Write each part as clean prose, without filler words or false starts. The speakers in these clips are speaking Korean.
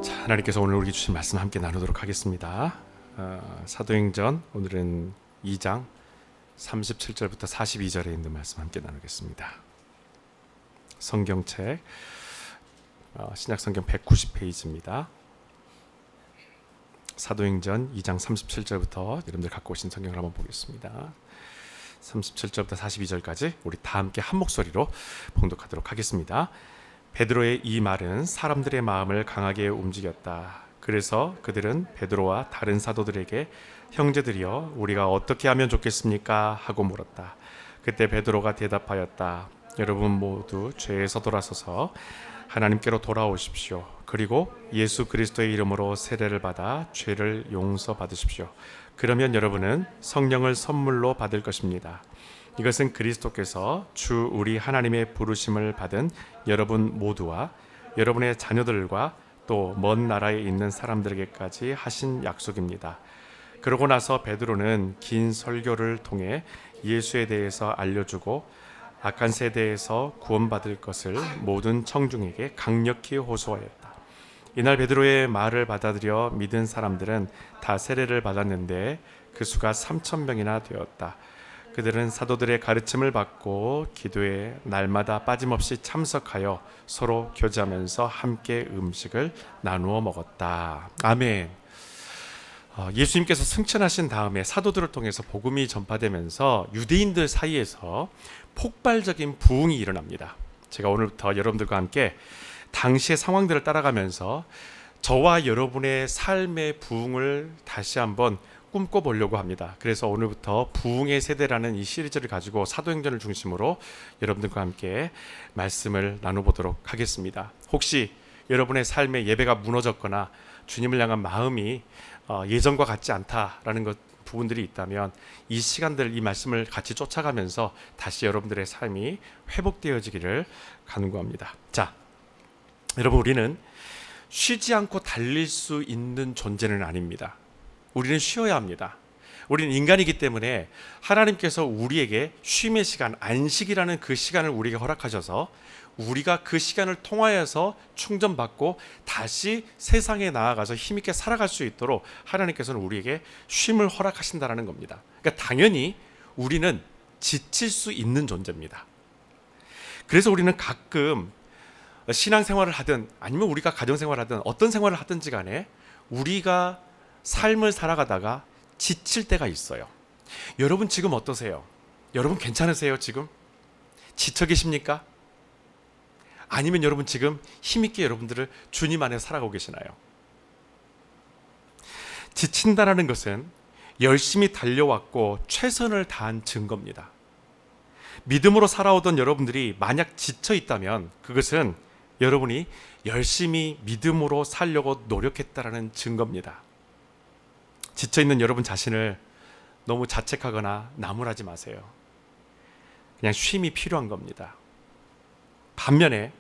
자, 하나님께서 오늘 우리에게 주신 말씀 함께 나누도록 하겠습니다. 사도행전 오늘은 2장 37절부터 42절에 있는 말씀 함께 나누겠습니다. 성경책 신약성경 190페이지입니다. 사도행전 2장 37절부터 여러분들 갖고 오신 성경을 한번 보겠습니다. 37절부터 42절까지 우리 다 함께 한 목소리로 봉독하도록 하겠습니다. 베드로의 이 말은 사람들의 마음을 강하게 움직였다. 그래서 그들은 베드로와 다른 사도들에게 형제들이여 우리가 어떻게 하면 좋겠습니까? 하고 물었다. 그때 베드로가 대답하였다. 여러분 모두 죄에서 돌아서서 하나님께로 돌아오십시오. 그리고 예수 그리스도의 이름으로 세례를 받아 죄를 용서받으십시오. 그러면 여러분은 성령을 선물로 받을 것입니다. 이것은 그리스도께서 주 우리 하나님의 부르심을 받은 여러분 모두와 여러분의 자녀들과 또 먼 나라에 있는 사람들에게까지 하신 약속입니다. 그러고 나서 베드로는 긴 설교를 통해 예수에 대해서 알려주고 악한 세대에서 구원받을 것을 모든 청중에게 강력히 호소하였다. 이날 베드로의 말을 받아들여 믿은 사람들은 다 세례를 받았는데 그 수가 3,000명이나 되었다. 그들은 사도들의 가르침을 받고 기도에 날마다 빠짐없이 참석하여 서로 교제하면서 함께 음식을 나누어 먹었다. 아멘. 예수님께서 승천하신 다음에 사도들을 통해서 복음이 전파되면서 유대인들 사이에서 폭발적인 부흥이 일어납니다. 제가 오늘부터 여러분들과 함께 당시의 상황들을 따라가면서 저와 여러분의 삶의 부흥을 다시 한번 꿈꿔보려고 합니다. 그래서 오늘부터 부흥의 세대라는 이 시리즈를 가지고 사도행전을 중심으로 여러분들과 함께 말씀을 나눠보도록 하겠습니다. 혹시 여러분의 삶의 예배가 무너졌거나 주님을 향한 마음이 예전과 같지 않다라는 부분들이 있다면 이 시간들 이 말씀을 같이 쫓아가면서 다시 여러분들의 삶이 회복되어지기를 간구합니다. 자, 여러분, 우리는 쉬지 않고 달릴 수 있는 존재는 아닙니다. 우리는 쉬어야 합니다. 우리는 인간이기 때문에 하나님께서 우리에게 쉼의 시간, 안식이라는 그 시간을 우리에게 허락하셔서 우리가 그 시간을 통하여서 충전받고 다시 세상에 나아가서 힘있게 살아갈 수 있도록 하나님께서는 우리에게 쉼을 허락하신다는 겁니다. 그러니까 당연히 우리는 지칠 수 있는 존재입니다. 그래서 우리는 가끔 신앙생활을 하든 아니면 우리가 가정생활을 하든 어떤 생활을 하든지 간에 우리가 삶을 살아가다가 지칠 때가 있어요. 여러분 지금 어떠세요? 여러분 괜찮으세요? 지금? 지쳐 계십니까? 아니면 여러분 지금 힘있게 여러분들을 주님 안에 살아가고 계시나요? 지친다는 것은 열심히 달려왔고 최선을 다한 증거입니다. 믿음으로 살아오던 여러분들이 만약 지쳐 있다면 그것은 여러분이 열심히 믿음으로 살려고 노력했다라는 증거입니다. 지쳐있는 여러분 자신을 너무 자책하거나 나무라지 마세요. 그냥 쉼이 필요한 겁니다. 반면에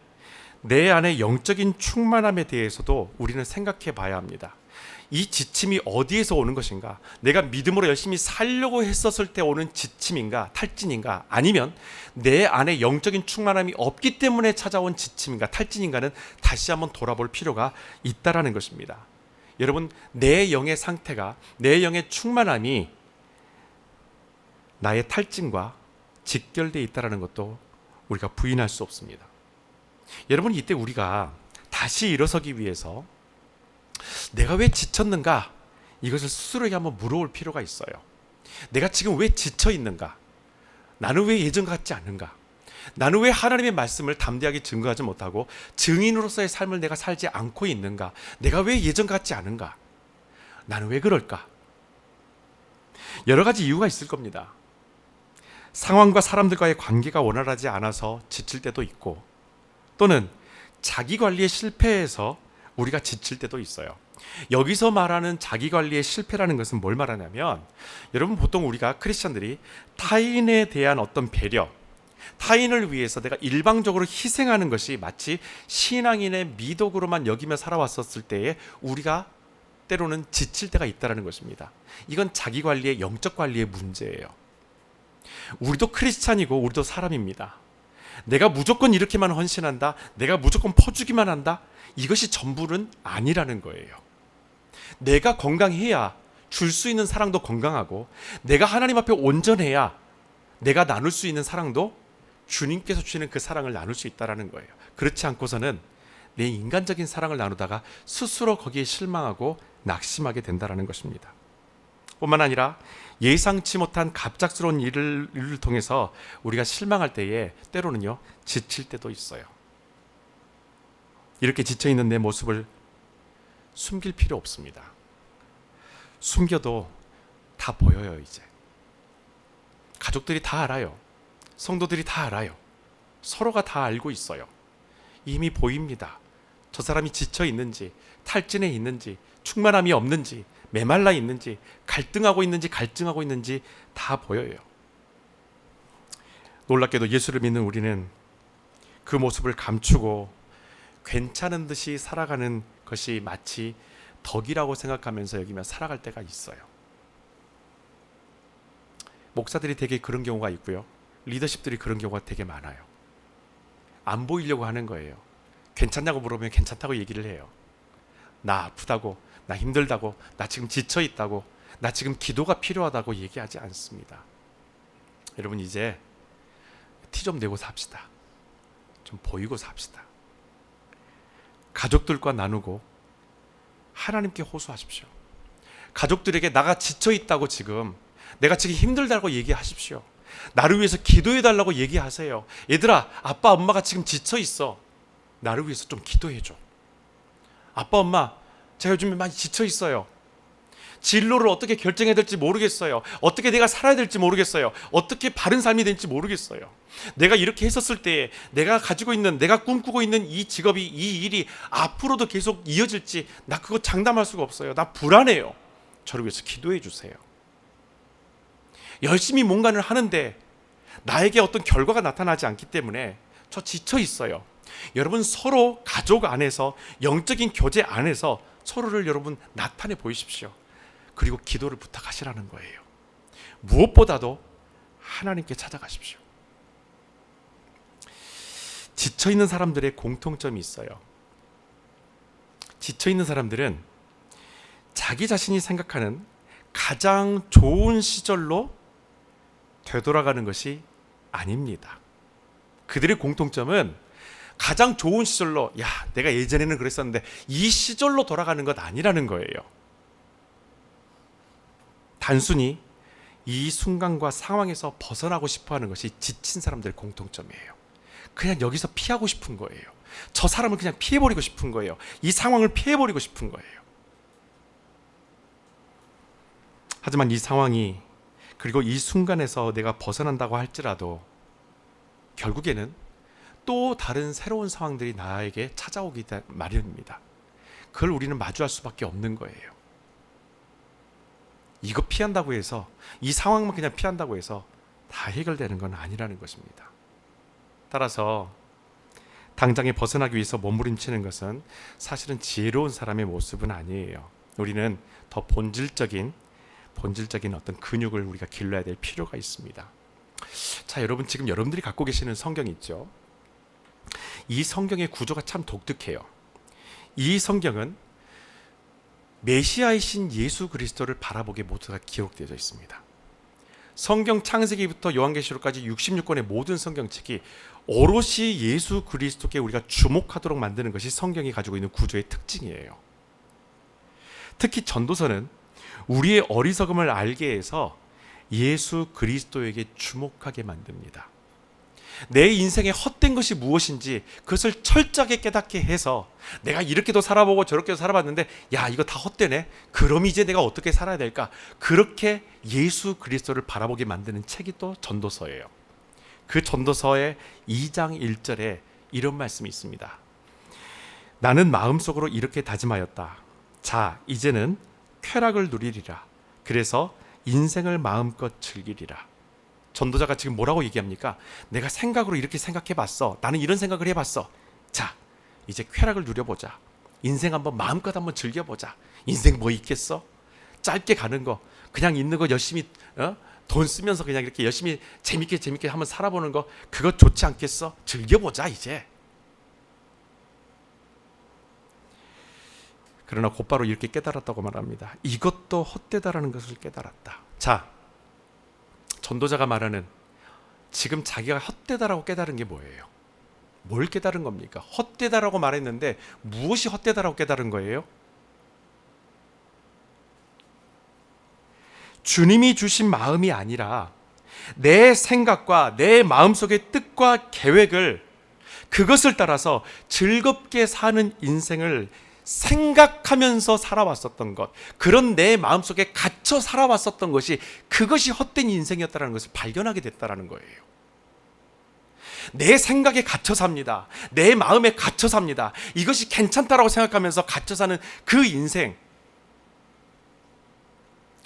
내 안의 영적인 충만함에 대해서도 우리는 생각해 봐야 합니다. 이 지침이 어디에서 오는 것인가? 내가 믿음으로 열심히 살려고 했었을 때 오는 지침인가? 탈진인가? 아니면 내 안에 영적인 충만함이 없기 때문에 찾아온 지침인가? 탈진인가는 다시 한번 돌아볼 필요가 있다라는 것입니다. 여러분, 내 영의 상태가, 내 영의 충만함이 나의 탈진과 직결되어 있다는 것도 우리가 부인할 수 없습니다. 여러분, 이때 우리가 다시 일어서기 위해서 내가 왜 지쳤는가? 이것을 스스로에게 한번 물어볼 필요가 있어요. 내가 지금 왜 지쳐 있는가? 나는 왜 예전 같지 않은가? 나는 왜 하나님의 말씀을 담대하게 증거하지 못하고 증인으로서의 삶을 내가 살지 않고 있는가? 내가 왜 예전 같지 않은가? 나는 왜 그럴까? 여러 가지 이유가 있을 겁니다. 상황과 사람들과의 관계가 원활하지 않아서 지칠 때도 있고, 또는 자기 관리에 실패해서 우리가 지칠 때도 있어요. 여기서 말하는 자기 관리의 실패라는 것은 뭘 말하냐면, 여러분 보통 우리가 크리스천들이 타인에 대한 어떤 배려, 타인을 위해서 내가 일방적으로 희생하는 것이 마치 신앙인의 미덕으로만 여기며 살아왔었을 때에 우리가 때로는 지칠 때가 있다는 것입니다. 이건 자기 관리의 영적 관리의 문제예요. 우리도 크리스찬이고 우리도 사람입니다. 내가 무조건 이렇게만 헌신한다, 내가 무조건 퍼주기만 한다, 이것이 전부는 아니라는 거예요. 내가 건강해야 줄 수 있는 사랑도 건강하고, 내가 하나님 앞에 온전해야 내가 나눌 수 있는 사랑도 주님께서 주시는 그 사랑을 나눌 수 있다는 거예요. 그렇지 않고서는 내 인간적인 사랑을 나누다가 스스로 거기에 실망하고 낙심하게 된다는 것입니다. 뿐만 아니라 예상치 못한 갑작스러운 일을 통해서 우리가 실망할 때에 때로는요, 지칠 때도 있어요. 이렇게 지쳐있는 내 모습을 숨길 필요 없습니다. 숨겨도 다 보여요. 이제 가족들이 다 알아요. 성도들이 다 알아요. 서로가 다 알고 있어요. 이미 보입니다. 저 사람이 지쳐 있는지, 탈진해 있는지, 충만함이 없는지, 메말라 있는지, 갈등하고 있는지 다 보여요. 놀랍게도 예수를 믿는 우리는 그 모습을 감추고 괜찮은 듯이 살아가는 것이 마치 덕이라고 생각하면서 여기며 살아갈 때가 있어요. 목사들이 되게 그런 경우가 있고요. 리더십들이 그런 경우가 되게 많아요. 안 보이려고 하는 거예요. 괜찮냐고 물어보면 괜찮다고 얘기를 해요. 나 아프다고, 나 힘들다고, 나 지금 지쳐 있다고, 나 지금 기도가 필요하다고 얘기하지 않습니다. 여러분, 이제 티 좀 내고 삽시다. 좀 보이고 삽시다. 가족들과 나누고 하나님께 호소하십시오. 가족들에게 나가 지쳐 있다고, 지금 내가 지금 힘들다고 얘기하십시오. 나를 위해서 기도해 달라고 얘기하세요. 얘들아, 아빠 엄마가 지금 지쳐 있어. 나를 위해서 좀 기도해 줘. 아빠 엄마, 제가 요즘에 많이 지쳐 있어요. 진로를 어떻게 결정해야 될지 모르겠어요. 어떻게 내가 살아야 될지 모르겠어요. 어떻게 바른 삶이 될지 모르겠어요. 내가 이렇게 했었을 때 내가 가지고 있는, 내가 꿈꾸고 있는 이 직업이, 이 일이 앞으로도 계속 이어질지 나 그거 장담할 수가 없어요. 나 불안해요. 저를 위해서 기도해 주세요. 열심히 뭔가를 하는데 나에게 어떤 결과가 나타나지 않기 때문에 저 지쳐 있어요. 여러분, 서로 가족 안에서, 영적인 교제 안에서 서로를 여러분 나타내 보이십시오. 그리고 기도를 부탁하시라는 거예요. 무엇보다도 하나님께 찾아가십시오. 지쳐있는 사람들의 공통점이 있어요. 지쳐있는 사람들은 자기 자신이 생각하는 가장 좋은 시절로 되돌아가는 것이 아닙니다. 그들의 공통점은 가장 좋은 시절로, 야, 내가 예전에는 그랬었는데 이 시절로 돌아가는 것 아니라는 거예요. 단순히 이 순간과 상황에서 벗어나고 싶어하는 것이 지친 사람들의 공통점이에요. 그냥 여기서 피하고 싶은 거예요. 저 사람을 그냥 피해버리고 싶은 거예요. 이 상황을 피해버리고 싶은 거예요. 하지만 이 상황이, 그리고 이 순간에서 내가 벗어난다고 할지라도 결국에는 또 다른 새로운 상황들이 나에게 찾아오기 마련입니다. 그걸 우리는 마주할 수밖에 없는 거예요. 이거 피한다고 해서, 이 상황만 그냥 피한다고 해서 다 해결되는 건 아니라는 것입니다. 따라서 당장에 벗어나기 위해서 몸부림치는 것은 사실은 지혜로운 사람의 모습은 아니에요. 우리는 더 본질적인 어떤 근육을 우리가 길러야 될 필요가 있습니다. 자, 여러분, 지금 여러분들이 갖고 계시는 성경이 있죠. 이 성경의 구조가 참 독특해요. 이 성경은 메시아이신 예수 그리스도를 바라보게 모두가 기록되어 있습니다. 성경 창세기부터 요한계시록까지 66권의 모든 성경책이 오롯이 예수 그리스도께 우리가 주목하도록 만드는 것이 성경이 가지고 있는 구조의 특징이에요. 특히 전도서는 우리의 어리석음을 알게 해서 예수 그리스도에게 주목하게 만듭니다. 내 인생에 헛된 것이 무엇인지 그것을 철저하게 깨닫게 해서, 내가 이렇게도 살아보고 저렇게도 살아봤는데 야, 이거 다 헛되네. 그럼 이제 내가 어떻게 살아야 될까? 그렇게 예수 그리스도를 바라보게 만드는 책이 또 전도서예요. 그 전도서의 2장 1절에 이런 말씀이 있습니다. 나는 마음속으로 이렇게 다짐하였다. 자, 이제는 쾌락을 누리리라. 그래서 인생을 마음껏 즐기리라. 전도자가 지금 뭐라고 얘기합니까? 내가 생각으로 이렇게 생각해봤어. 나는 이런 생각을 해봤어. 자, 이제 쾌락을 누려보자. 인생 한번 마음껏 한번 즐겨보자. 인생 뭐 있겠어? 짧게 가는 거, 그냥 있는 거 열심히 돈 쓰면서 그냥 이렇게 열심히 재밌게 한번 살아보는 거, 그거 좋지 않겠어? 즐겨보자 이제. 그러나 곧바로 이렇게 깨달았다고 말합니다. 이것도 헛되다라는 것을 깨달았다. 자, 전도자가 말하는 지금 자기가 헛되다라고 깨달은 게 뭐예요? 뭘 깨달은 겁니까? 헛되다라고 말했는데 무엇이 헛되다라고 깨달은 거예요? 주님이 주신 마음이 아니라 내 생각과 내 마음속의 뜻과 계획을, 그것을 따라서 즐겁게 사는 인생을 생각하면서 살아왔었던 것, 그런 내 마음속에 갇혀 살아왔었던 것이, 그것이 헛된 인생이었다는 것을 발견하게 됐다는 거예요. 내 생각에 갇혀 삽니다. 내 마음에 갇혀 삽니다. 이것이 괜찮다라고 생각하면서 갇혀 사는 그 인생,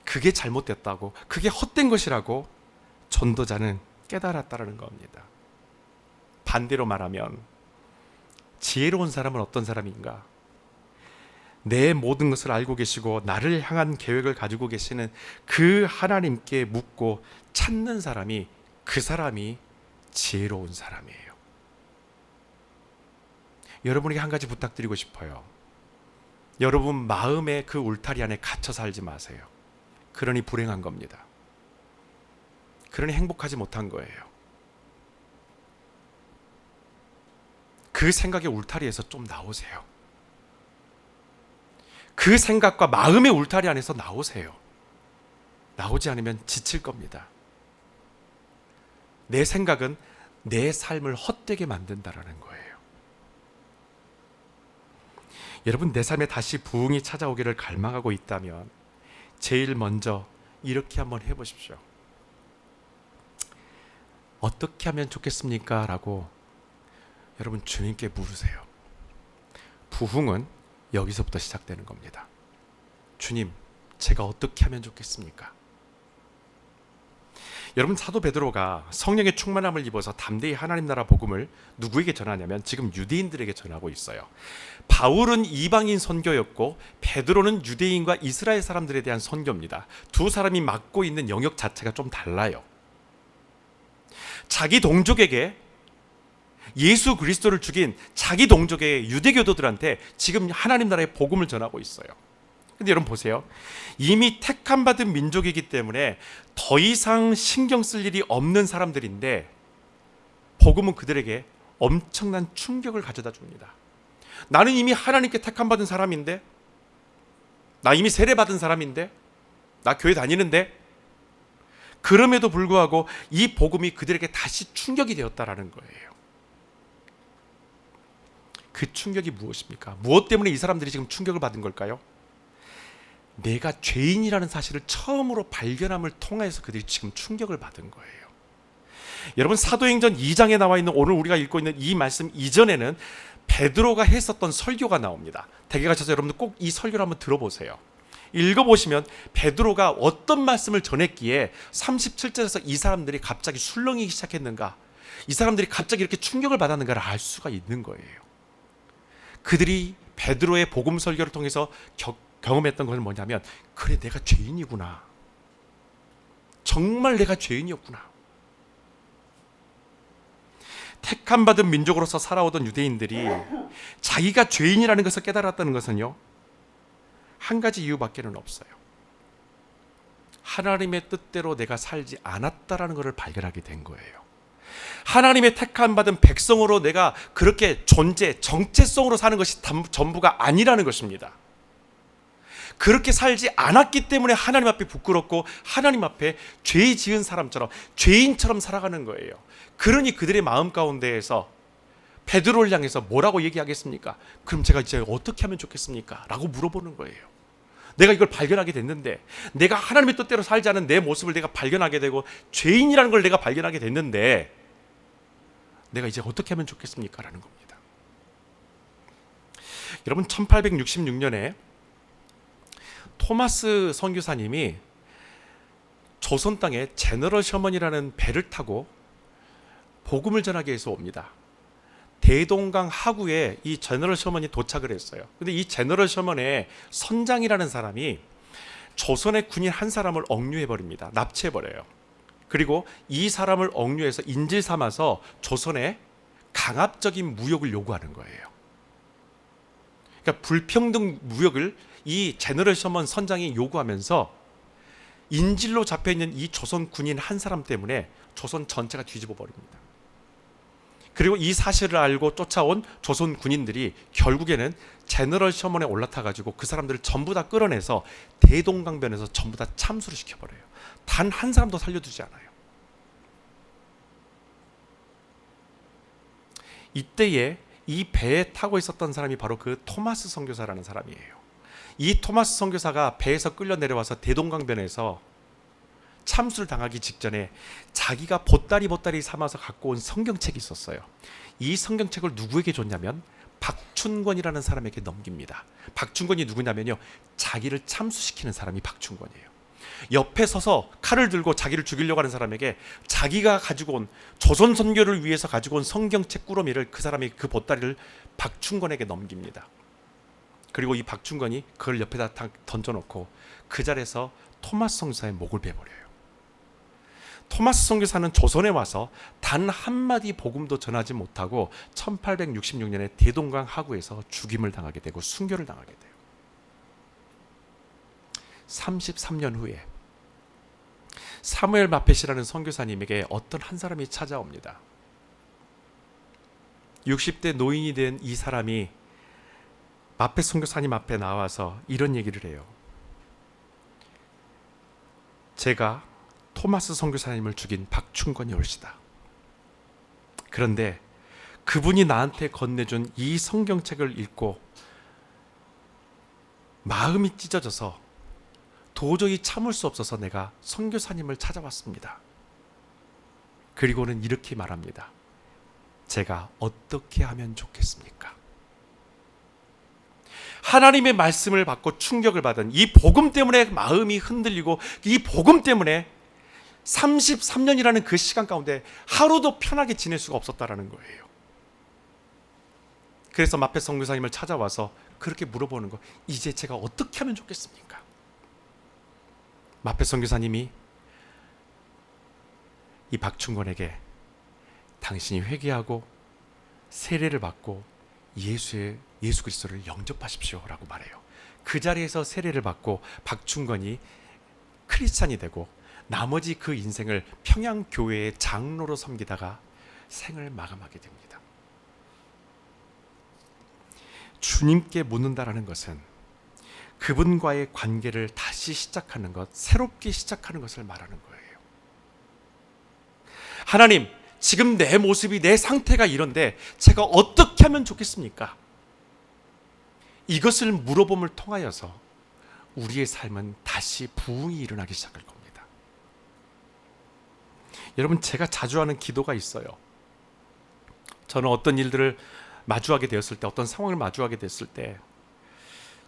그게 잘못됐다고, 그게 헛된 것이라고 전도자는 깨달았다는 겁니다. 반대로 말하면 지혜로운 사람은 어떤 사람인가? 내 모든 것을 알고 계시고 나를 향한 계획을 가지고 계시는 그 하나님께 묻고 찾는 사람이, 그 사람이 지혜로운 사람이에요. 여러분에게 한 가지 부탁드리고 싶어요. 여러분 마음의 그 울타리 안에 갇혀 살지 마세요. 그러니 불행한 겁니다. 그러니 행복하지 못한 거예요. 그 생각의 울타리에서 좀 나오세요. 그 생각과 마음의 울타리 안에서 나오세요. 나오지 않으면 지칠 겁니다. 내 생각은 내 삶을 헛되게 만든다라는 거예요. 여러분, 내 삶에 다시 부흥이 찾아오기를 갈망하고 있다면 제일 먼저 이렇게 한번 해보십시오. 어떻게 하면 좋겠습니까? 라고 여러분 주님께 물으세요. 부흥은 여기서부터 시작되는 겁니다. 주님, 제가 어떻게 하면 좋겠습니까? 여러분, 사도 베드로가 성령의 충만함을 입어서 담대히 하나님 나라 복음을 누구에게 전하냐면 지금 유대인들에게 전하고 있어요. 바울은 이방인 선교였고 베드로는 유대인과 이스라엘 사람들에 대한 선교입니다. 두 사람이 맡고 있는 영역 자체가 좀 달라요. 자기 동족에게, 예수 그리스도를 죽인 자기 동족의 유대교도들한테 지금 하나님 나라의 복음을 전하고 있어요. 근데 여러분 보세요. 이미 택함 받은 민족이기 때문에 더 이상 신경 쓸 일이 없는 사람들인데 복음은 그들에게 엄청난 충격을 가져다 줍니다. 나는 이미 하나님께 택함 받은 사람인데, 나 이미 세례 받은 사람인데, 나 교회 다니는데, 그럼에도 불구하고 이 복음이 그들에게 다시 충격이 되었다라는 거예요. 그 충격이 무엇입니까? 무엇 때문에 이 사람들이 지금 충격을 받은 걸까요? 내가 죄인이라는 사실을 처음으로 발견함을 통해서 그들이 지금 충격을 받은 거예요. 여러분, 사도행전 2장에 나와 있는 오늘 우리가 읽고 있는 이 말씀 이전에는 베드로가 했었던 설교가 나옵니다. 댁에 가셔서 여러분들 꼭 이 설교를 한번 들어보세요. 읽어보시면 베드로가 어떤 말씀을 전했기에 37절에서 이 사람들이 갑자기 술렁이기 시작했는가, 이 사람들이 갑자기 이렇게 충격을 받았는가를 알 수가 있는 거예요. 그들이 베드로의 복음 설교를 통해서 경험했던 것은 뭐냐면, 그래, 내가 죄인이구나. 정말 내가 죄인이었구나. 택함 받은 민족으로서 살아오던 유대인들이 자기가 죄인이라는 것을 깨달았다는 것은요, 한 가지 이유밖에는 없어요. 하나님의 뜻대로 내가 살지 않았다라는 것을 발견하게 된 거예요. 하나님의 택함 받은 백성으로 내가 그렇게 정체성으로 사는 것이 전부가 아니라는 것입니다. 그렇게 살지 않았기 때문에 하나님 앞에 부끄럽고 하나님 앞에 죄 지은 사람처럼, 죄인처럼 살아가는 거예요. 그러니 그들의 마음 가운데에서 베드로를 향해서 뭐라고 얘기하겠습니까? 그럼 제가 이제 어떻게 하면 좋겠습니까? 라고 물어보는 거예요. 내가 이걸 발견하게 됐는데, 내가 하나님의 뜻대로 살지 않은 내 모습을 내가 발견하게 되고 죄인이라는 걸 내가 발견하게 됐는데 내가 이제 어떻게 하면 좋겠습니까? 라는 겁니다. 여러분, 1866년에 토마스 선교사님이 조선 땅에 제너럴 셔먼이라는 배를 타고 복음을 전하기 위해서 옵니다. 대동강 하구에 이 제너럴 셔먼이 도착을 했어요. 근데 이 제너럴 셔먼의 선장이라는 사람이 조선의 군인 한 사람을 억류해 버립니다. 납치해 버려요. 그리고 이 사람을 억류해서 인질 삼아서 조선에 강압적인 무역을 요구하는 거예요. 그러니까 불평등 무역을 이 제너럴 셔먼 선장이 요구하면서 인질로 잡혀있는 이 조선 군인 한 사람 때문에 조선 전체가 뒤집어 버립니다. 그리고 이 사실을 알고 쫓아온 조선 군인들이 결국에는 제너럴 셔먼에 올라타 가지고 그 사람들을 전부 다 끌어내서 대동강변에서 전부 다 참수를 시켜버려요. 단 한 사람도 살려두지 않아요. 이때에 이 배에 타고 있었던 사람이 바로 그 토마스 선교사라는 사람이에요. 이 토마스 선교사가 배에서 끌려 내려와서 대동강변에서 참수를 당하기 직전에 자기가 보따리 삼아서 갖고 온 성경책이 있었어요. 이 성경책을 누구에게 줬냐면 박춘권이라는 사람에게 넘깁니다. 박춘권이 누구냐면요, 자기를 참수시키는 사람이 박춘권이에요. 옆에 서서 칼을 들고 자기를 죽이려고 하는 사람에게 자기가 가지고 온 조선 선교를 위해서 가지고 온 성경책 꾸러미를 그 사람이 그 보따리를 박춘권에게 넘깁니다. 그리고 이 박춘권이 그걸 옆에다 던져놓고 그 자리에서 토마스 선교사의 목을 베버려요. 토마스 선교사는 조선에 와서 단 한마디 복음도 전하지 못하고 1866년에 대동강 하구에서 죽임을 당하게 되고 순교를 당하게 돼요. 33년 후에 사무엘 마펫이라는 선교사님에게 어떤 한 사람이 찾아옵니다. 60대 노인이 된 이 사람이 마펫 선교사님 앞에 나와서 이런 얘기를 해요. 제가 토마스 선교사님을 죽인 박춘권이 올시다. 그런데 그분이 나한테 건네준 이 성경책을 읽고 마음이 찢어져서 도저히 참을 수 없어서 내가 선교사님을 찾아왔습니다. 그리고는 이렇게 말합니다. 제가 어떻게 하면 좋겠습니까? 하나님의 말씀을 받고 충격을 받은 이 복음 때문에 마음이 흔들리고 이 복음 때문에 33년이라는 그 시간 가운데 하루도 편하게 지낼 수가 없었다라는 거예요. 그래서 마펫 선교사님을 찾아와서 그렇게 물어보는 거, 이제 제가 어떻게 하면 좋겠습니까? 마펫 선교사님이 이 박춘권에게 당신이 회개하고 세례를 받고 예수 그리스도를 영접하십시오 라고 말해요. 그 자리에서 세례를 받고 박춘권이 크리스찬이 되고 나머지 그 인생을 평양교회의 장로로 섬기다가 생을 마감하게 됩니다. 주님께 묻는다라는 것은 그분과의 관계를 다시 시작하는 것, 새롭게 시작하는 것을 말하는 거예요. 하나님, 지금 내 모습이, 내 상태가 이런데 제가 어떻게 하면 좋겠습니까? 이것을 물어봄을 통하여서 우리의 삶은 다시 부흥이 일어나기 시작할 겁니다. 여러분, 제가 자주 하는 기도가 있어요. 저는 어떤 일들을 마주하게 되었을 때, 어떤 상황을 마주하게 됐을 때,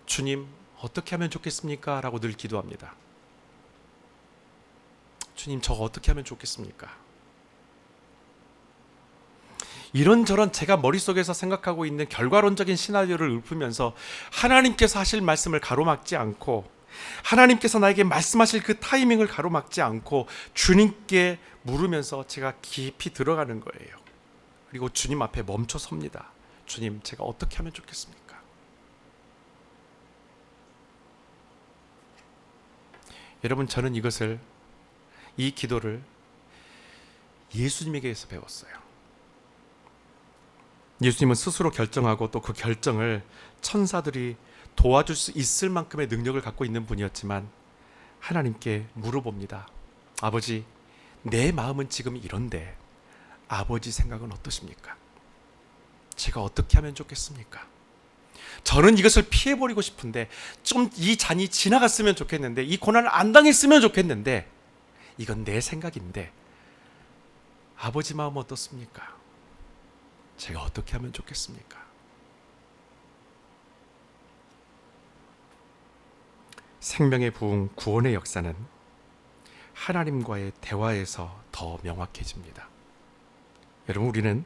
주님, 어떻게 하면 좋겠습니까? 라고 늘 기도합니다. 주님, 저 어떻게 하면 좋겠습니까? 이런저런 제가 머릿속에서 생각하고 있는 결과론적인 시나리오를 읊으면서 하나님께서 하실 말씀을 가로막지 않고, 하나님께서 나에게 말씀하실 그 타이밍을 가로막지 않고 주님께 물으면서 제가 깊이 들어가는 거예요. 그리고 주님 앞에 멈춰 섭니다. 주님, 제가 어떻게 하면 좋겠습니까? 여러분, 저는 이 기도를 예수님에게서 배웠어요. 예수님은 스스로 결정하고 또 그 결정을 천사들이 도와줄 수 있을 만큼의 능력을 갖고 있는 분이었지만 하나님께 물어봅니다. 아버지, 내 마음은 지금 이런데 아버지 생각은 어떠십니까? 제가 어떻게 하면 좋겠습니까? 저는 이것을 피해버리고 싶은데, 좀 이 잔이 지나갔으면 좋겠는데, 이 고난을 안 당했으면 좋겠는데, 이건 내 생각인데 아버지 마음 어떻습니까? 제가 어떻게 하면 좋겠습니까? 생명의 부흥, 구원의 역사는 하나님과의 대화에서 더 명확해집니다. 여러분, 우리는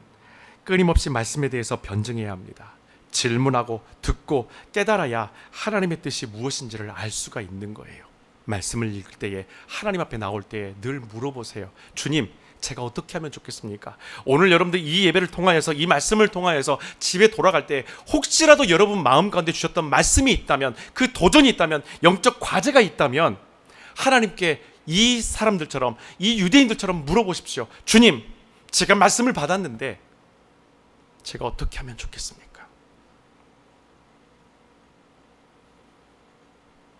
끊임없이 말씀에 대해서 변증해야 합니다. 질문하고 듣고 깨달아야 하나님의 뜻이 무엇인지를 알 수가 있는 거예요. 말씀을 읽을 때에, 하나님 앞에 나올 때에 늘 물어보세요. 주님, 제가 어떻게 하면 좋겠습니까? 오늘 여러분들 이 예배를 통하여서, 이 말씀을 통하여서 집에 돌아갈 때 혹시라도 여러분 마음 가운데 주셨던 말씀이 있다면, 그 도전이 있다면, 영적 과제가 있다면 하나님께 이 사람들처럼, 이 유대인들처럼 물어보십시오. 주님, 제가 말씀을 받았는데 제가 어떻게 하면 좋겠습니까?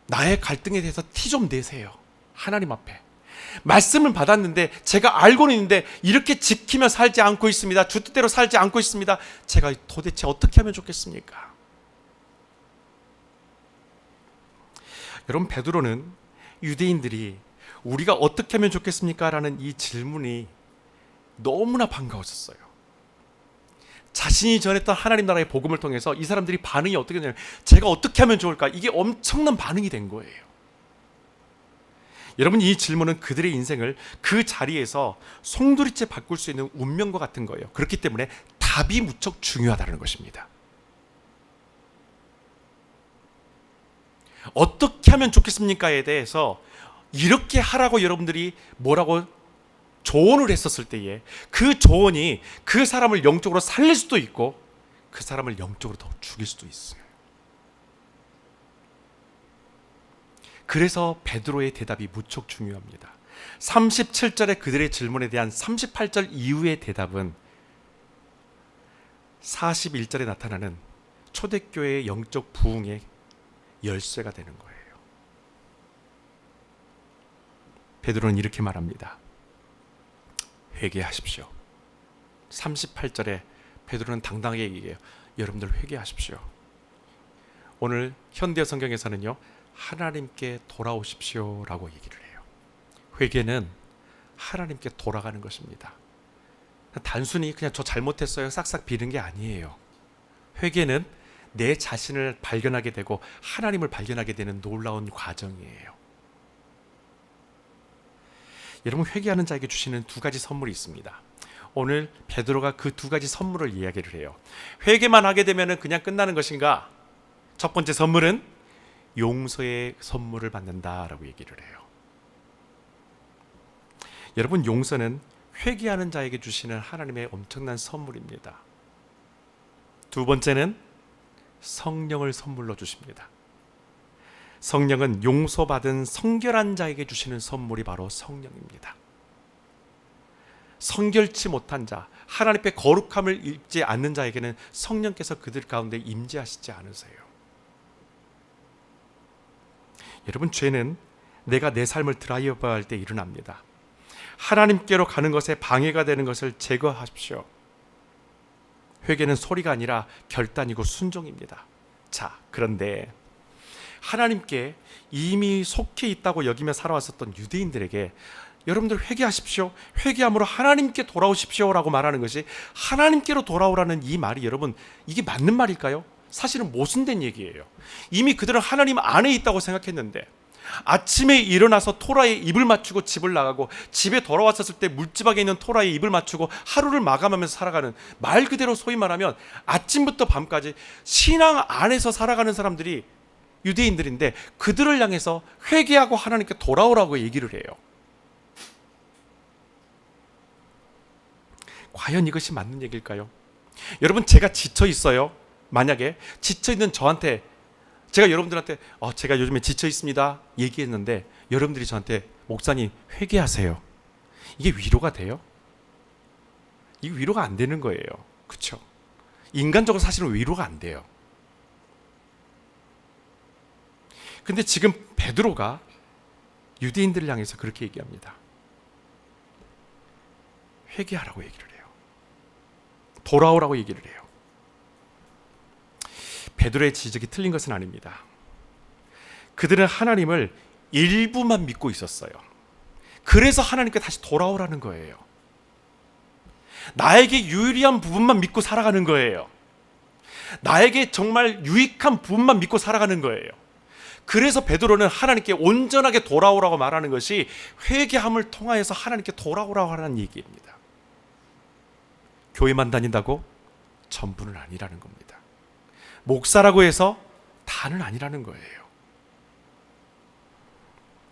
나의 갈등에 대해서 티 좀 내세요. 하나님 앞에. 말씀을 받았는데, 제가 알고는 있는데 이렇게 지키며 살지 않고 있습니다. 주 뜻대로 살지 않고 있습니다. 제가 도대체 어떻게 하면 좋겠습니까? 여러분, 베드로는 유대인들이 우리가 어떻게 하면 좋겠습니까? 라는 이 질문이 너무나 반가웠었어요. 자신이 전했던 하나님 나라의 복음을 통해서 이 사람들이 반응이 어떻게 되냐면, 제가 어떻게 하면 좋을까? 이게 엄청난 반응이 된 거예요. 여러분, 이 질문은 그들의 인생을 그 자리에서 송두리째 바꿀 수 있는 운명과 같은 거예요. 그렇기 때문에 답이 무척 중요하다는 것입니다. 어떻게 하면 좋겠습니까에 대해서 이렇게 하라고 여러분들이 뭐라고 조언을 했었을 때에, 그 조언이 그 사람을 영적으로 살릴 수도 있고 그 사람을 영적으로 더 죽일 수도 있어요. 그래서 베드로의 대답이 무척 중요합니다. 37절의 그들의 질문에 대한 38절 이후의 대답은 41절에 나타나는 초대교회의 영적 부흥의 열쇠가 되는 거예요. 베드로는 이렇게 말합니다. 회개하십시오. 38절에 베드로는 당당하게 얘기해요. 여러분들 회개하십시오. 오늘 현대 성경에서는요, 하나님께 돌아오십시오 라고 얘기를 해요. 회개는 하나님께 돌아가는 것입니다. 단순히 그냥 저 잘못했어요 싹싹 비는 게 아니에요. 회개는 내 자신을 발견하게 되고 하나님을 발견하게 되는 놀라운 과정이에요. 여러분, 회개하는 자에게 주시는 두 가지 선물이 있습니다. 오늘 베드로가 그 두 가지 선물을 이야기를 해요. 회개만 하게 되면 그냥 끝나는 것인가? 첫 번째 선물은 용서의 선물을 받는다라고 얘기를 해요. 여러분, 용서는 회개하는 자에게 주시는 하나님의 엄청난 선물입니다. 두 번째는 성령을 선물로 주십니다. 성령은 용서받은 성결한 자에게 주시는 선물이 바로 성령입니다. 성결치 못한 자, 하나님 앞에 거룩함을 입지 않는 자에게는 성령께서 그들 가운데 임재하시지 않으세요. 여러분, 죄는 내가 내 삶을 드라이버할 때 일어납니다. 하나님께로 가는 것에 방해가 되는 것을 제거하십시오. 회개는 소리가 아니라 결단이고 순종입니다. 자, 그런데 하나님께 이미 속해 있다고 여기며 살아왔었던 유대인들에게 여러분들 회개하십시오, 회개함으로 하나님께 돌아오십시오 라고 말하는 것이, 하나님께로 돌아오라는 이 말이 여러분, 이게 맞는 말일까요? 사실은 모순된 얘기예요. 이미 그들은 하나님 안에 있다고 생각했는데, 아침에 일어나서 토라에 입을 맞추고 집을 나가고, 집에 돌아왔었을 때 물집박에 있는 토라에 입을 맞추고 하루를 마감하면서 살아가는, 말 그대로 소위 말하면 아침부터 밤까지 신앙 안에서 살아가는 사람들이 유대인들인데, 그들을 향해서 회개하고 하나님께 돌아오라고 얘기를 해요. 과연 이것이 맞는 얘기일까요? 여러분, 제가 지쳐 있어요. 만약에 지쳐 있는 저한테, 제가 여러분들한테 제가 요즘에 지쳐 있습니다 얘기했는데, 여러분들이 저한테 목사님 회개하세요, 이게 위로가 돼요? 이게 위로가 안 되는 거예요. 그렇죠? 인간적으로 사실은 위로가 안 돼요. 근데 지금 베드로가 유대인들을 향해서 그렇게 얘기합니다. 회개하라고 얘기를 해요. 돌아오라고 얘기를 해요. 베드로의 지적이 틀린 것은 아닙니다. 그들은 하나님을 일부만 믿고 있었어요. 그래서 하나님께 다시 돌아오라는 거예요. 나에게 유리한 부분만 믿고 살아가는 거예요. 나에게 정말 유익한 부분만 믿고 살아가는 거예요. 그래서 베드로는 하나님께 온전하게 돌아오라고 말하는 것이 회개함을 통하여서 하나님께 돌아오라고 하는 얘기입니다. 교회만 다닌다고 전부는 아니라는 겁니다. 목사라고 해서 다는 아니라는 거예요.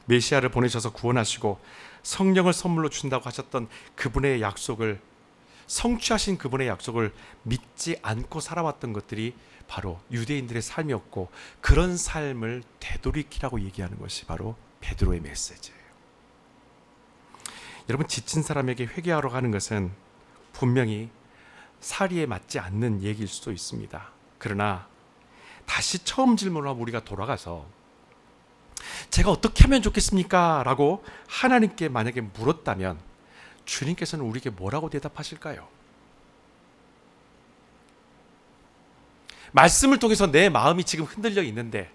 메시아를 보내셔서 구원하시고 성령을 선물로 준다고 하셨던 그분의 약속을, 성취하신 그분의 약속을 믿지 않고 살아왔던 것들이 바로 유대인들의 삶이었고, 그런 삶을 되돌이키라고 얘기하는 것이 바로 베드로의 메시지예요. 여러분, 지친 사람에게 회개하러 가는 것은 분명히 사리에 맞지 않는 얘기일 수도 있습니다. 그러나 다시 처음 질문을 하고 우리가 돌아가서 제가 어떻게 하면 좋겠습니까? 라고 하나님께 만약에 물었다면 주님께서는 우리에게 뭐라고 대답하실까요? 말씀을 통해서 내 마음이 지금 흔들려 있는데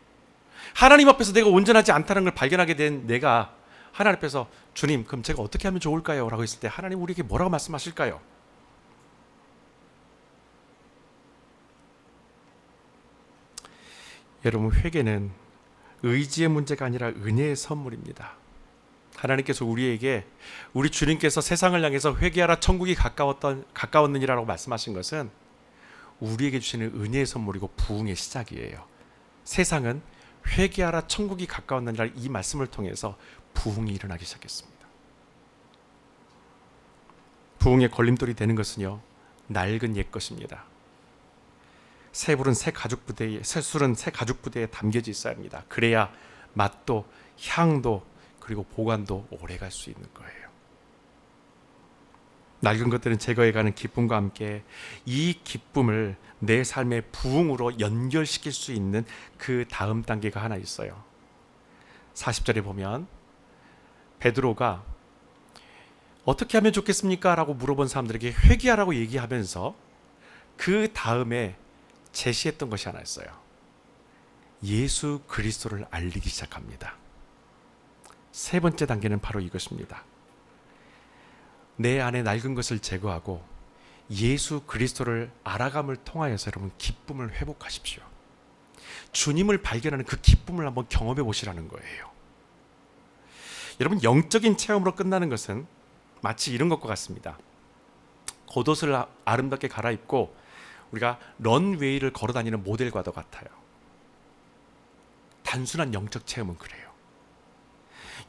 하나님 앞에서 내가 온전하지 않다는 걸 발견하게 된 내가 하나님 앞에서 주님, 그럼 제가 어떻게 하면 좋을까요? 라고 했을 때 하나님 우리에게 뭐라고 말씀하실까요? 여러분, 회개는 의지의 문제가 아니라 은혜의 선물입니다. 하나님께서 우리에게, 우리 주님께서 세상을 향해서 회개하라 천국이 가까웠느니라고 말씀하신 것은 우리에게 주시는 은혜의 선물이고 부흥의 시작이에요. 세상은 회개하라 천국이 가까웠느니라 이 말씀을 통해서 부흥이 일어나기 시작했습니다. 부흥의 걸림돌이 되는 것은요, 낡은 옛 것입니다. 새 술은 새 가죽 부대에 담겨져 있어야 합니다. 그래야 맛도 향도 그리고 보관도 오래 갈 수 있는 거예요. 낡은 것들은 제거해가는 기쁨과 함께 이 기쁨을 내 삶의 부흥으로 연결시킬 수 있는 그 다음 단계가 하나 있어요. 40절에 보면 베드로가 어떻게 하면 좋겠습니까? 라고 물어본 사람들에게 회개하라고 얘기하면서 그 다음에 제시했던 것이 하나 있어요. 예수 그리스도를 알리기 시작합니다. 세 번째 단계는 바로 이것입니다. 내 안에 낡은 것을 제거하고 예수 그리스도를 알아감을 통하여서 여러분 기쁨을 회복하십시오. 주님을 발견하는 그 기쁨을 한번 경험해 보시라는 거예요. 여러분, 영적인 체험으로 끝나는 것은 마치 이런 것과 같습니다. 겉옷을 아름답게 갈아입고 우리가 런웨이를 걸어다니는 모델과도 같아요. 단순한 영적 체험은 그래요.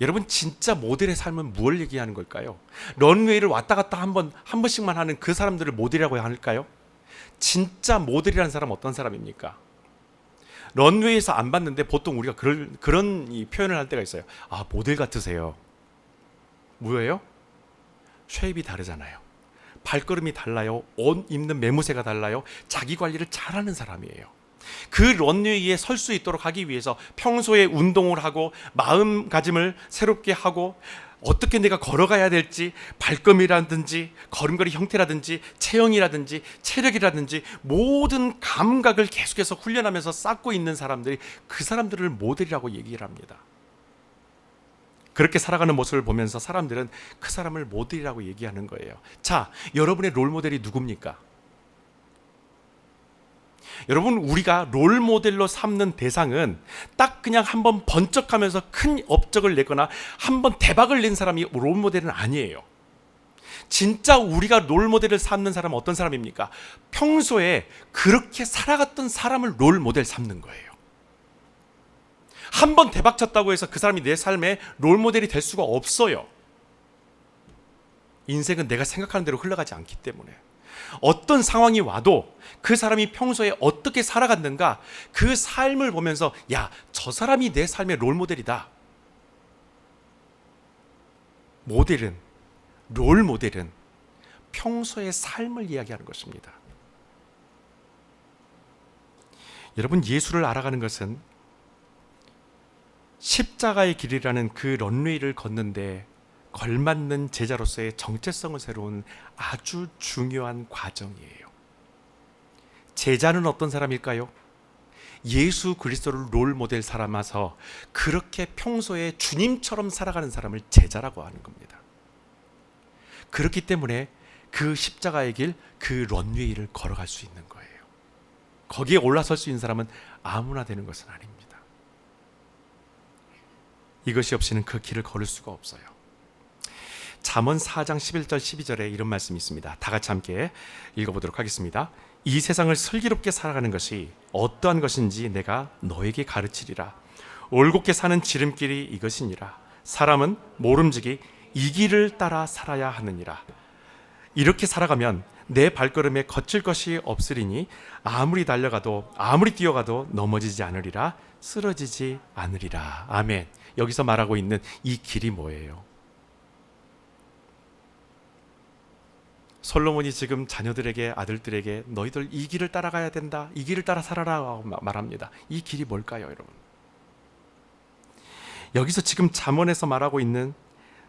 여러분, 진짜 모델의 삶은 무엇을 얘기하는 걸까요? 런웨이를 왔다 갔다 한 번씩만 하는 그 사람들을 모델이라고 할까요? 진짜 모델이라는 사람은 어떤 사람입니까? 런웨이에서 안 봤는데 보통 우리가 그런 표현을 할 때가 있어요. 아, 모델 같으세요. 뭐예요? 쉐입이 다르잖아요. 발걸음이 달라요. 옷 입는 매무새가 달라요. 자기 관리를 잘하는 사람이에요. 그 런웨이에 설 수 있도록 하기 위해서 평소에 운동을 하고 마음가짐을 새롭게 하고 어떻게 내가 걸어가야 될지, 발걸음이라든지 걸음걸이 형태라든지 체형이라든지 체력이라든지 모든 감각을 계속해서 훈련하면서 쌓고 있는 사람들이 그 사람들을 모델이라고 얘기를 합니다. 그렇게 살아가는 모습을 보면서 사람들은 그 사람을 모델이라고 얘기하는 거예요. 자, 여러분의 롤모델이 누굽니까? 여러분, 우리가 롤모델로 삼는 대상은 딱 그냥 한번 번쩍하면서 큰 업적을 내거나 한번 대박을 낸 사람이 롤모델은 아니에요. 진짜 우리가 롤모델을 삼는 사람은 어떤 사람입니까? 평소에 그렇게 살아갔던 사람을 롤모델 삼는 거예요. 한번 대박 쳤다고 해서 그 사람이 내 삶의 롤모델이 될 수가 없어요. 인생은 내가 생각하는 대로 흘러가지 않기 때문에 어떤 상황이 와도 그 사람이 평소에 어떻게 살아갔는가 그 삶을 보면서 야, 저 사람이 내 삶의 롤모델이다. 롤모델은 평소의 삶을 이야기하는 것입니다. 여러분, 예수를 알아가는 것은 십자가의 길이라는 그 런웨이를 걷는데 걸맞는 제자로서의 정체성을 세우는 아주 중요한 과정이에요. 제자는 어떤 사람일까요? 예수 그리스도를 롤모델 삼아서 그렇게 평소에 주님처럼 살아가는 사람을 제자라고 하는 겁니다. 그렇기 때문에 그 십자가의 길, 그 런웨이를 걸어갈 수 있는 거예요. 거기에 올라설 수 있는 사람은 아무나 되는 것은 아닙니다. 이것이 없이는 그 길을 걸을 수가 없어요. 잠언 4장 11절 12절에 이런 말씀이 있습니다. 다 같이 함께 읽어보도록 하겠습니다. 이 세상을 슬기롭게 살아가는 것이 어떠한 것인지 내가 너에게 가르치리라. 올곧게 사는 지름길이 이것이니라. 사람은 모름지기 이 길을 따라 살아야 하느니라. 이렇게 살아가면 내 발걸음에 거칠 것이 없으리니 아무리 달려가도 아무리 뛰어가도 넘어지지 않으리라, 쓰러지지 않으리라. 아멘. 여기서 말하고 있는 이 길이 뭐예요? 솔로몬이 지금 자녀들에게, 아들들에게 너희들 이 길을 따라가야 된다, 이 길을 따라 살아라 말합니다. 이 길이 뭘까요, 여러분? 여기서 지금 잠언에서 말하고 있는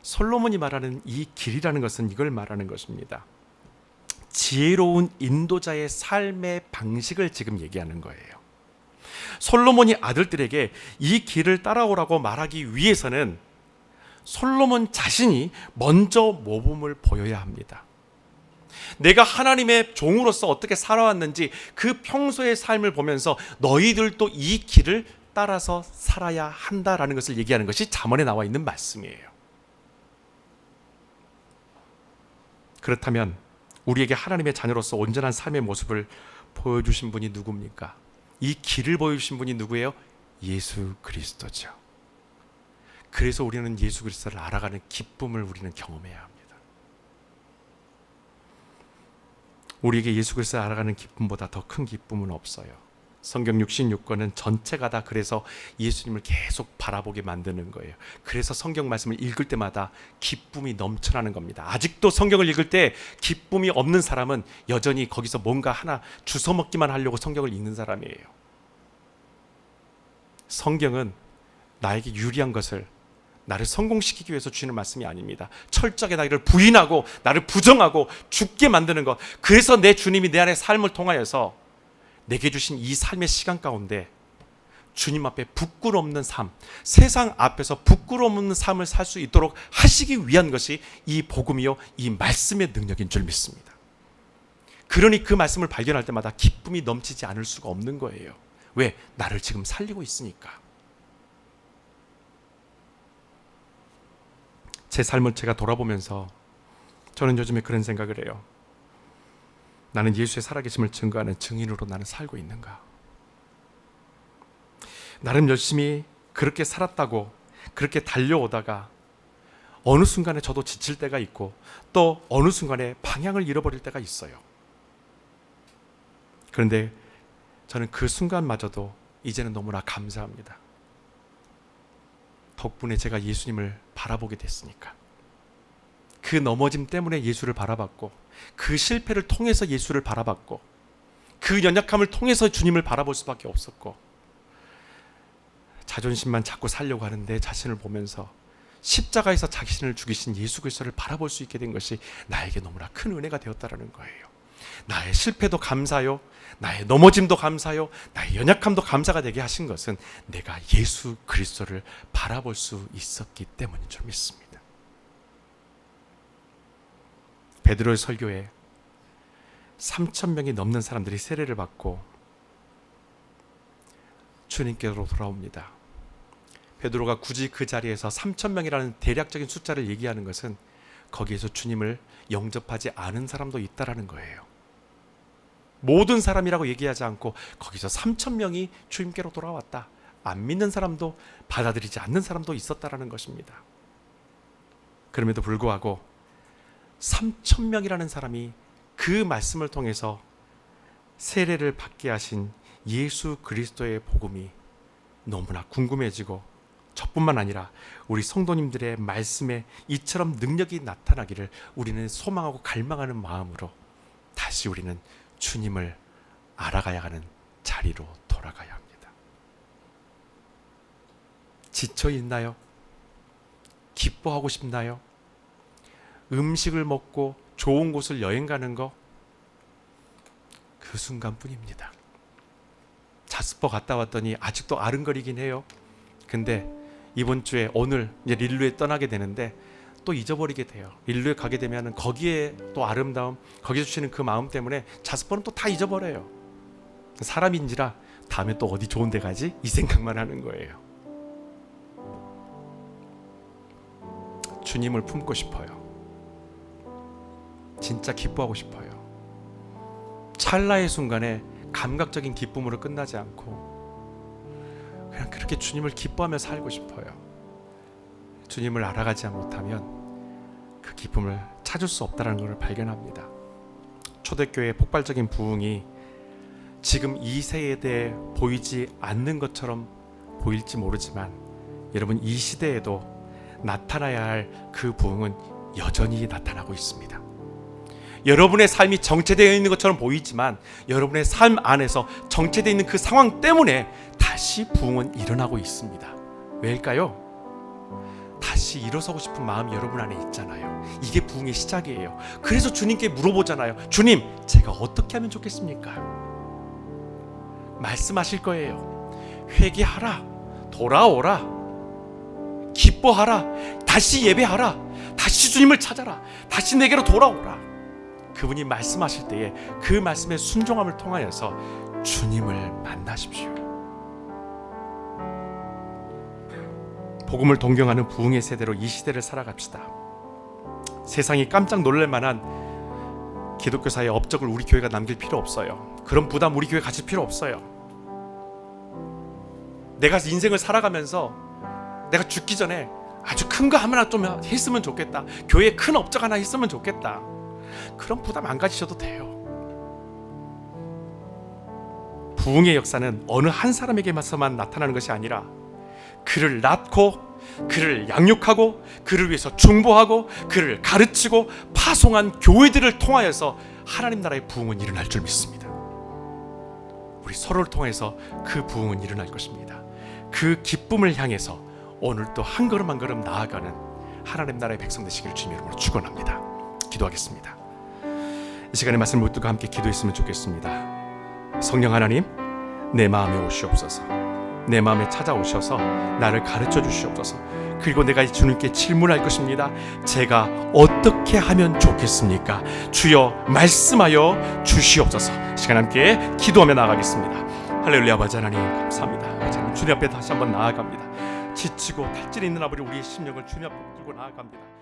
솔로몬이 말하는 이 길이라는 것은 이걸 말하는 것입니다. 지혜로운 인도자의 삶의 방식을 지금 얘기하는 거예요. 솔로몬이 아들들에게 이 길을 따라오라고 말하기 위해서는 솔로몬 자신이 먼저 모범을 보여야 합니다. 내가 하나님의 종으로서 어떻게 살아왔는지 그 평소의 삶을 보면서 너희들도 이 길을 따라서 살아야 한다라는 것을 얘기하는 것이 잠언에 나와 있는 말씀이에요. 그렇다면 우리에게 하나님의 자녀로서 온전한 삶의 모습을 보여주신 분이 누굽니까? 이 길을 보여주신 분이 누구예요? 예수 그리스도죠. 그래서 우리는 예수 그리스도를 알아가는 기쁨을 우리는 경험해야 합니다. 우리에게 예수 그리스도를 알아가는 기쁨보다 더 큰 기쁨은 없어요. 성경 66권은 전체가 다 그래서 예수님을 계속 바라보게 만드는 거예요. 그래서 성경 말씀을 읽을 때마다 기쁨이 넘쳐나는 겁니다. 아직도 성경을 읽을 때 기쁨이 없는 사람은 여전히 거기서 뭔가 하나 주워먹기만 하려고 성경을 읽는 사람이에요. 성경은 나에게 유리한 것을, 나를 성공시키기 위해서 주시는 말씀이 아닙니다. 철저하게 나를 부인하고 나를 부정하고 죽게 만드는 것. 그래서 내 주님이 내 안에 삶을 통하여서 내게 주신 이 삶의 시간 가운데 주님 앞에 부끄러움없는 삶, 세상 앞에서 부끄러움없는 삶을 살 수 있도록 하시기 위한 것이 이 복음이요, 이 말씀의 능력인 줄 믿습니다. 그러니 그 말씀을 발견할 때마다 기쁨이 넘치지 않을 수가 없는 거예요. 왜? 나를 지금 살리고 있으니까. 제 삶을 제가 돌아보면서 저는 요즘에 그런 생각을 해요. 나는 예수의 살아계심을 증거하는 증인으로 나는 살고 있는가? 나름 열심히 그렇게 살았다고 그렇게 달려오다가 어느 순간에 저도 지칠 때가 있고 또 어느 순간에 방향을 잃어버릴 때가 있어요. 그런데 저는 그 순간마저도 이제는 너무나 감사합니다. 덕분에 제가 예수님을 바라보게 됐으니까. 그 넘어짐 때문에 예수를 바라봤고, 그 실패를 통해서 예수를 바라봤고, 그 연약함을 통해서 주님을 바라볼 수밖에 없었고, 자존심만 자꾸 살려고 하는 내 자신을 보면서 십자가에서 자신을 죽이신 예수 그리스도를 바라볼 수 있게 된 것이 나에게 너무나 큰 은혜가 되었다는 거예요. 나의 실패도 감사요, 나의 넘어짐도 감사요, 나의 연약함도 감사가 되게 하신 것은 내가 예수 그리스도를 바라볼 수 있었기 때문인 줄 믿습니다. 베드로의 설교에 3,000명이 넘는 사람들이 세례를 받고 주님께로 돌아옵니다. 베드로가 굳이 그 자리에서 3,000명이라는 대략적인 숫자를 얘기하는 것은 거기에서 주님을 영접하지 않은 사람도 있다라는 거예요. 모든 사람이라고 얘기하지 않고 거기서 3,000명이 주님께로 돌아왔다. 안 믿는 사람도, 받아들이지 않는 사람도 있었다라는 것입니다. 그럼에도 불구하고 3,000명이라는 사람이 그 말씀을 통해서 세례를 받게 하신 예수 그리스도의 복음이 너무나 궁금해지고, 저뿐만 아니라 우리 성도님들의 말씀에 이처럼 능력이 나타나기를 우리는 소망하고 갈망하는 마음으로 다시 우리는 주님을 알아가야 하는 자리로 돌아가야 합니다. 지쳐 있나요? 기뻐하고 싶나요? 음식을 먹고 좋은 곳을 여행 가는 거, 그 순간뿐입니다. 자스퍼 갔다 왔더니 아직도 아른거리긴 해요. 근데 이번 주에 오늘 이제 릴루에 떠나게 되는데 또 잊어버리게 돼요. 릴루에 가게 되면 거기에 또 아름다움, 거기서 주시는 그 마음 때문에 자스퍼는 또 다 잊어버려요. 사람인지라 다음에 또 어디 좋은 데 가지? 이 생각만 하는 거예요. 주님을 품고 싶어요. 진짜 기뻐하고 싶어요. 찰나의 순간에 감각적인 기쁨으로 끝나지 않고 그냥 그렇게 주님을 기뻐하며 살고 싶어요. 주님을 알아가지 못하면 그 기쁨을 찾을 수 없다는 것을 발견합니다. 초대교회의 폭발적인 부흥이 지금 이 세대에 보이지 않는 것처럼 보일지 모르지만 여러분, 이 시대에도 나타나야 할 그 부흥은 여전히 나타나고 있습니다. 여러분의 삶이 정체되어 있는 것처럼 보이지만 여러분의 삶 안에서 정체되어 있는 그 상황 때문에 다시 부흥은 일어나고 있습니다. 왜일까요? 다시 일어서고 싶은 마음이 여러분 안에 있잖아요. 이게 부흥의 시작이에요. 그래서 주님께 물어보잖아요. 주님, 제가 어떻게 하면 좋겠습니까? 말씀하실 거예요. 회개하라, 돌아오라, 기뻐하라, 다시 예배하라, 다시 주님을 찾아라, 다시 내게로 돌아오라. 그분이 말씀하실 때에 그 말씀의 순종함을 통하여서 주님을 만나십시오. 복음을 동경하는 부흥의 세대로 이 시대를 살아갑시다. 세상이 깜짝 놀랄 만한 기독교사의 업적을 우리 교회가 남길 필요 없어요. 그런 부담 우리 교회 가질 필요 없어요. 내가 인생을 살아가면서 내가 죽기 전에 아주 큰 거 하나 좀 했으면 좋겠다, 교회에 큰 업적 하나 했으면 좋겠다, 그런 부담 안 가지셔도 돼요. 부흥의 역사는 어느 한 사람에게만서만 나타나는 것이 아니라 그를 낳고 그를 양육하고 그를 위해서 중보하고 그를 가르치고 파송한 교회들을 통하여서 하나님 나라의 부흥은 일어날 줄 믿습니다. 우리 서로를 통해서 그 부흥은 일어날 것입니다. 그 기쁨을 향해서 오늘 또 한 걸음 한 걸음 나아가는 하나님 나라의 백성 되시기를 주님 이름으로 축원합니다. 기도하겠습니다. 이 시간에 말씀을 붙들고 함께 기도했으면 좋겠습니다. 성령 하나님, 내 마음에 오시옵소서. 내 마음에 찾아오셔서 나를 가르쳐 주시옵소서. 그리고 내가 주님께 질문할 것입니다. 제가 어떻게 하면 좋겠습니까? 주여 말씀하여 주시옵소서. 시간 함께 기도하며 나아가겠습니다. 할렐루야. 아버지 하나님 감사합니다. 아버지 하나님, 주님 앞에 다시 한번 나아갑니다. 지치고 탈진이 있는 아버지, 우리의 심령을 주님 앞에 들고 나아갑니다.